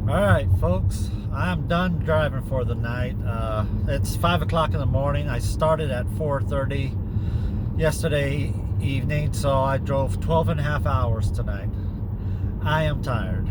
Alright, folks, I'm done driving for the night. It's 5 o'clock in the morning. I started at 4:30 yesterday evening, so I drove 12 and a half hours tonight. I am tired.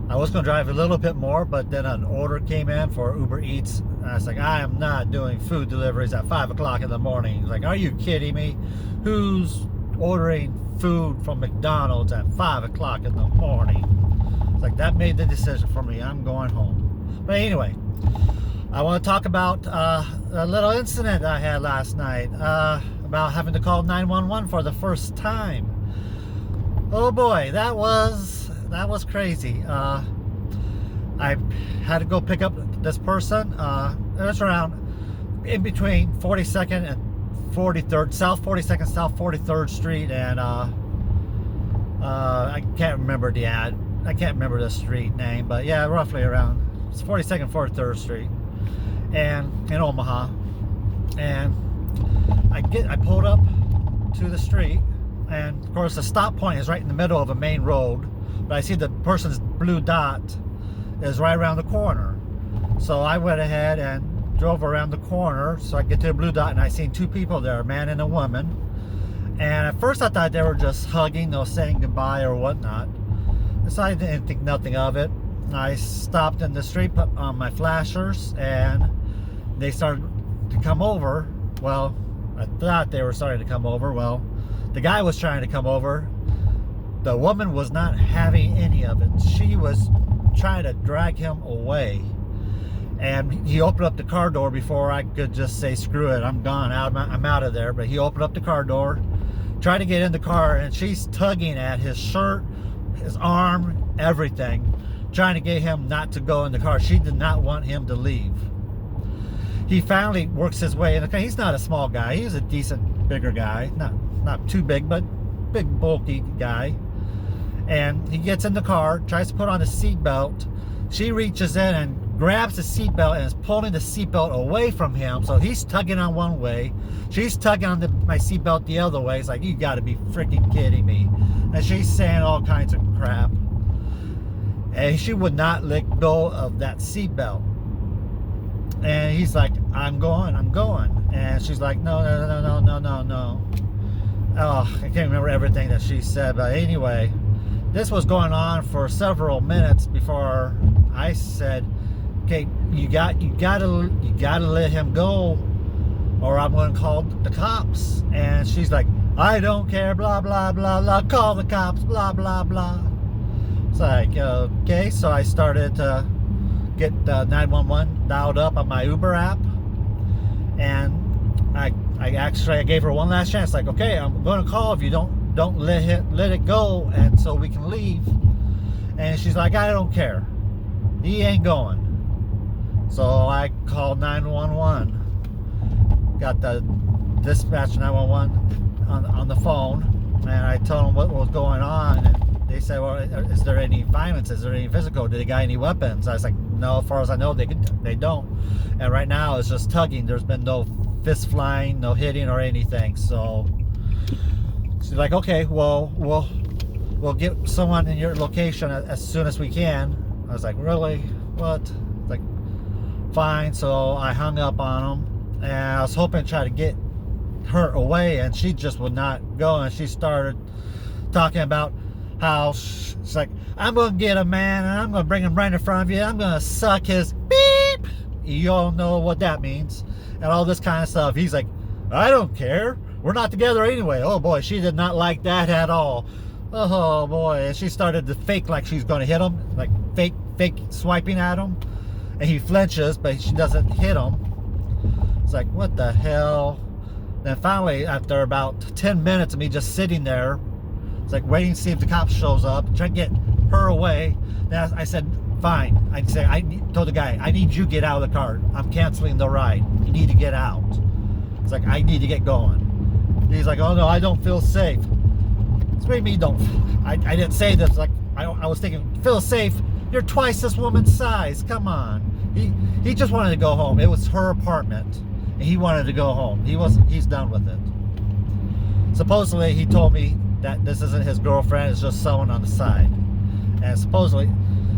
I was going to drive a little bit more, but then an order came in for Uber Eats. And I was like, I am not doing food deliveries at 5 o'clock in the morning. He's like, are you kidding me? Who's ordering food from McDonald's at 5 o'clock in the morning? Like, that made the decision for me. I'm going home. But anyway, I want to talk about a little incident I had last night about having to call 911 for the first time. Oh boy, that was crazy. I had to go pick up this person. It was around in between 42nd and 43rd, South 42nd, South 43rd Street, and I can't remember I can't remember the street name, but yeah, roughly around 42nd, 43rd Street, and in Omaha. And I pulled up to the street, and of course the stop point is right in the middle of a main road, but I see the person's blue dot is right around the corner. So I went ahead and drove around the corner so I get to the blue dot, and I seen two people there, a man and a woman. And at first I thought they were just hugging or saying goodbye or whatnot. So I didn't think nothing of it. I stopped in the street, put on my flashers, and they started to come over. Well, I thought they were starting to come over. Well, the guy was trying to come over. The woman was not having any of it. She was trying to drag him away. And he opened up the car door before I could just say, screw it, I'm gone, I'm out of there. But he opened up the car door, tried to get in the car, and she's tugging at his shirt, his arm, everything, trying to get him not to go in the car. She did not want him to leave. He finally works his way in the car. He's not a small guy. He's a decent, bigger guy. Not too big, but big, bulky guy. And he gets in the car, tries to put on a seatbelt. She reaches in and grabs the seatbelt and is pulling the seatbelt away from him. So he's tugging on one way. She's tugging on my seatbelt the other way. It's like, you got to be freaking kidding me. And she's saying all kinds of crap. And she would not let go of that seatbelt. And he's like, I'm going. And she's like, no. Oh, I can't remember everything that she said. But anyway, this was going on for several minutes before I said, okay, you gotta let him go, or I'm going to call the cops. And she's like, I don't care, blah, blah, blah, blah, call the cops, blah, blah, blah. It's like, okay, so I started to get 911 dialed up on my Uber app, and I gave her one last chance, like, okay, I'm going to call if you don't let it go, and so we can leave. And she's like, I don't care, he ain't going. So I called 911, got the dispatch 911 on the phone, and I told them what was going on, and they said, well, is there any violence, is there any physical, do they got any weapons? I was like, no, as far as I know, they don't. And right now it's just tugging. There's been no fist flying, no hitting or anything. So she's like, okay, well, we'll get someone in your location as soon as we can. I was like, really? What? Like, fine. So I hung up on them, and I was hoping to try to get her away, and she just would not go. And she started talking about how she's like, I'm gonna get a man and I'm gonna bring him right in front of you, I'm gonna suck his beep, you all know what that means, and all this kind of stuff. He's like, I don't care, we're not together anyway. Oh boy, she did not like that at all. Oh boy. And she started to fake like she's gonna hit him, like fake swiping at him, and he flinches, but she doesn't hit him. It's like, what the hell? Then finally, after about 10 minutes of me just sitting there, it's like waiting to see if the cop shows up, trying to get her away. Then I said, fine. I told the guy, I need you to get out of the car. I'm canceling the ride. You need to get out. It's like, I need to get going. He's like, oh no, I don't feel safe. It's what do you mean don't? I didn't say this. Like, I was thinking, feel safe? You're twice this woman's size. Come on. He just wanted to go home. It was her apartment, and he wanted to go home. He's done with it. Supposedly, he told me that this isn't his girlfriend, it's just someone on the side. And supposedly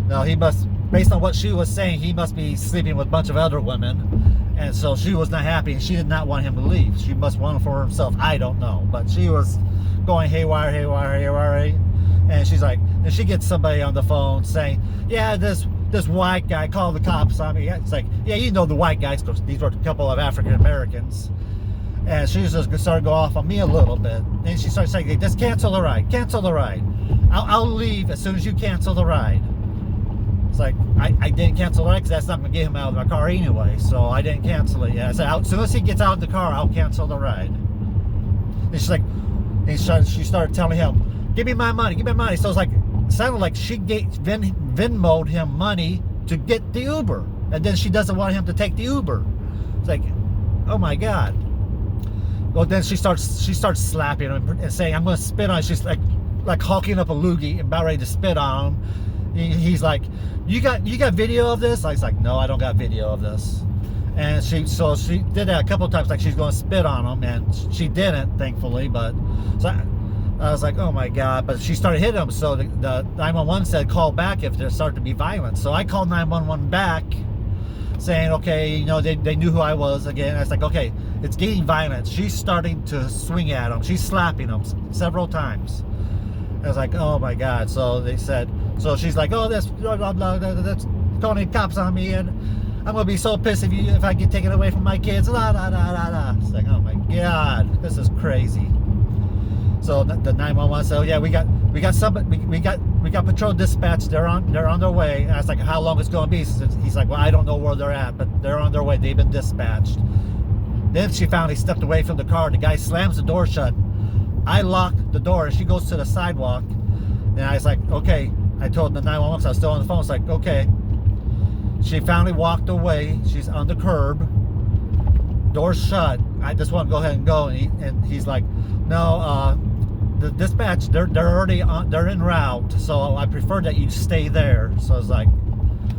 No, he must, based on what she was saying, he must be sleeping with a bunch of other women. And so she was not happy, and she did not want him to leave. She must want him for herself. I don't know. But she was going haywire, haywire, haywire. And she's like, and she gets somebody on the phone saying, yeah, this white guy called the cops on me. It's like, yeah, you know the white guys, because these were a couple of African Americans. And she just started to go off on me a little bit. And she started saying, just cancel the ride. Cancel the ride. I'll leave as soon as you cancel the ride. It's like, I didn't cancel the ride because that's not going to get him out of my car anyway. So I didn't cancel it yet. I said, as soon as he gets out of the car, I'll cancel the ride. And she's like, and she started telling him, give me my money, give me my money. So it's like, it sounded like she Venmo'd him money to get the Uber. And then she doesn't want him to take the Uber. It's like, oh my God. Well, then she starts slapping him and saying, I'm going to spit on him. She's like hawking up a loogie and about ready to spit on him. He's like, you got video of this? I was like, no, I don't got video of this. And she did that a couple of times, like she's going to spit on him, and she didn't, thankfully. But so I was like, oh my God. But she started hitting him, so the 911 said call back if there started to be violence. So I called 911 back, saying, okay, you know, they knew who I was again. I was like, okay, it's getting violent. She's starting to swing at him. She's slapping him several times. I was like, oh my God. So they said, so she's like, oh, that's blah, blah, blah, that's calling cops on me, and I'm gonna be so pissed if I get taken away from my kids. La la la la la. It's like, oh my God, this is crazy. So the 911 said, oh yeah, we got somebody, we got patrol dispatch. They're on their way. And I was like, how long it's gonna be? He's like, well, I don't know where they're at, but they're on their way. They've been dispatched. Then she finally stepped away from the car. The guy slams the door shut. I lock the door, and she goes to the sidewalk. And I was like, okay. I told the 911, so I was still on the phone. It's like, okay. She finally walked away. She's on the curb. Door's shut. I just want to go ahead and go. And he's like, no, the dispatch, they're already on, they're en route. So I prefer that you stay there. So I was like,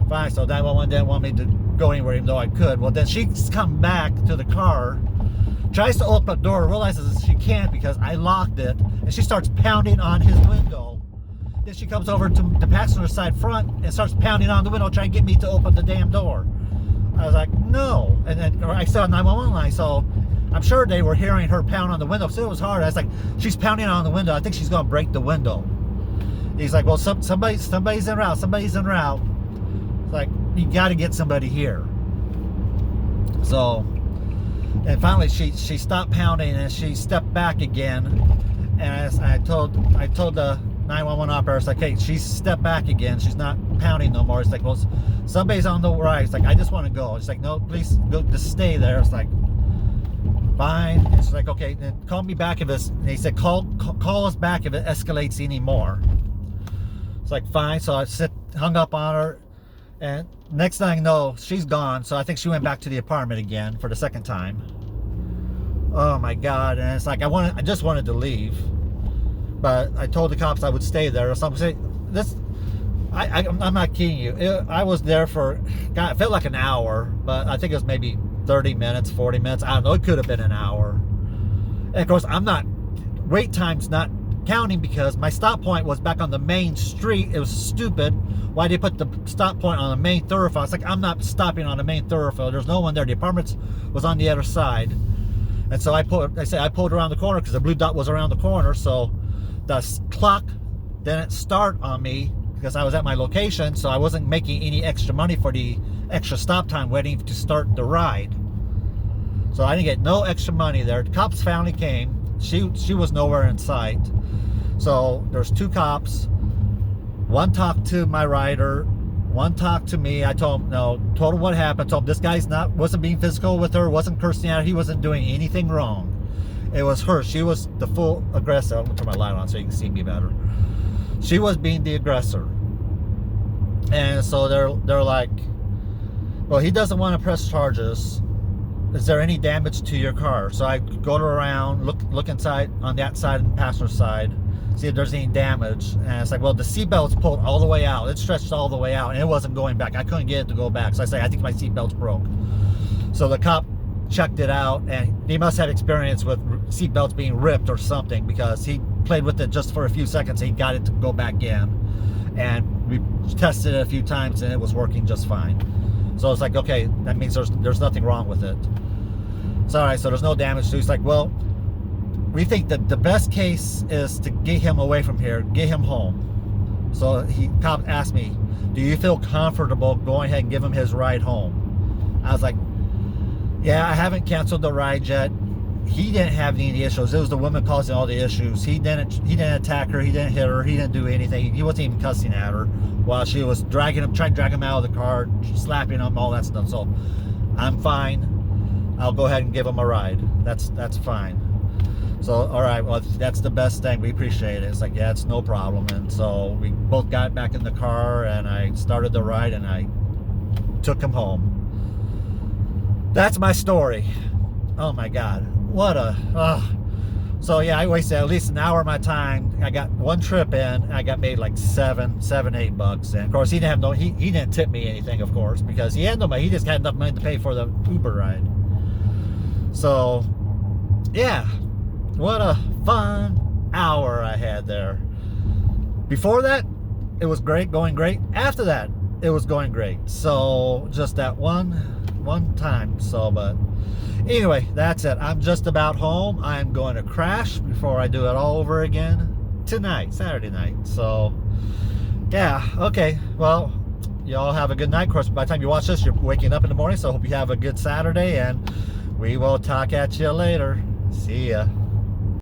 fine. So 911 didn't want me to go anywhere, even though I could. Well, then she's come back to the car, tries to open the door, realizes she can't because I locked it, and she starts pounding on his window. Then she comes over to the passenger side front and starts pounding on the window, trying to get me to open the damn door. I was like, no. And then I saw a 911 line, so I'm sure they were hearing her pound on the window. So it was hard. I was like, she's pounding on the window. I think she's going to break the window. He's like, well, somebody's en route. Somebody's en route. It's like, you got to get somebody here. So, and finally she stopped pounding and she stepped back again. And I told the 911 operator, it's like, hey, she's stepped back again. She's not pounding no more. It's like, well, somebody's on the right. It's like, I just want to go. It's like, no, please go, just stay there. It's like, fine. It's like, okay, then call me back if it's, and he said, call us back if it escalates anymore. It's like, fine. So I hung up on her, and next thing I know, she's gone. So I think she went back to the apartment again for the second time. Oh my God. And it's like, I just wanted to leave. But I told the cops I would stay there or something. I'm not kidding you. I was there for, God, it felt like an hour, but I think it was maybe 30 minutes, 40 minutes. I don't know. It could have been an hour. And of course, wait time's not counting because my stop point was back on the main street. It was stupid. Why they put the stop point on the main thoroughfare? It's like, I'm not stopping on the main thoroughfare. There's no one there. The apartment was on the other side. And so I pulled around the corner because the blue dot was around the corner. So the clock didn't start on me because I was at my location, so I wasn't making any extra money for the extra stop time waiting to start the ride. So I didn't get no extra money there. The cops finally came. She was nowhere in sight. So there's two cops. One talked to my rider, one talked to me. I told him, told him what happened. Told him this guy's wasn't being physical with her, wasn't cursing at her, he wasn't doing anything wrong. It was her. She was the full aggressor. I'm gonna turn my light on so you can see me better. She was being the aggressor. And so they're like, well, he doesn't want to press charges. Is there any damage to your car? So I go around, look inside on that side and the passenger side, see if there's any damage. And it's like, well, the seatbelt's pulled all the way out. It stretched all the way out and it wasn't going back. I couldn't get it to go back. So I say, I think my seatbelt's broke. So the cop checked it out, and he must have experience with seatbelts being ripped or something because he played with it just for a few seconds. He got it to go back in, and we tested it a few times and it was working just fine. So it's like, okay, that means there's nothing wrong with it. So all right, so there's no damage. So he's like, well, we think that the best case is to get him away from here, get him home. So cop asked me, do you feel comfortable going ahead and give him his ride home? I was like, yeah, I haven't canceled the ride yet. He didn't have any issues. It was the woman causing all the issues. He didn't attack her. He didn't hit her. He didn't do anything. He wasn't even cussing at her while she was trying to drag him out of the car, slapping him, all that stuff. So I'm fine. I'll go ahead and give him a ride. That's fine. So, all right, well, that's the best thing. We appreciate it. It's like, yeah, it's no problem. And so we both got back in the car, and I started the ride, and I took him home. That's my story. Oh, my God. What a... So, yeah, I wasted at least an hour of my time. I got one trip in. I got made like $8. And, of course, he didn't have he didn't tip me anything, of course, because he had no money. He just had enough money to pay for the Uber ride. So, yeah. What a fun hour I had there. Before that, it was great, going great. After that, it was going great. So just that one time. So, but anyway, that's it. I'm just about home. I'm going to crash before I do it all over again tonight, Saturday night. So yeah, okay. Well, y'all have a good night. Of course, by the time you watch this, you're waking up in the morning. So I hope you have a good Saturday, and we will talk at you later. See ya.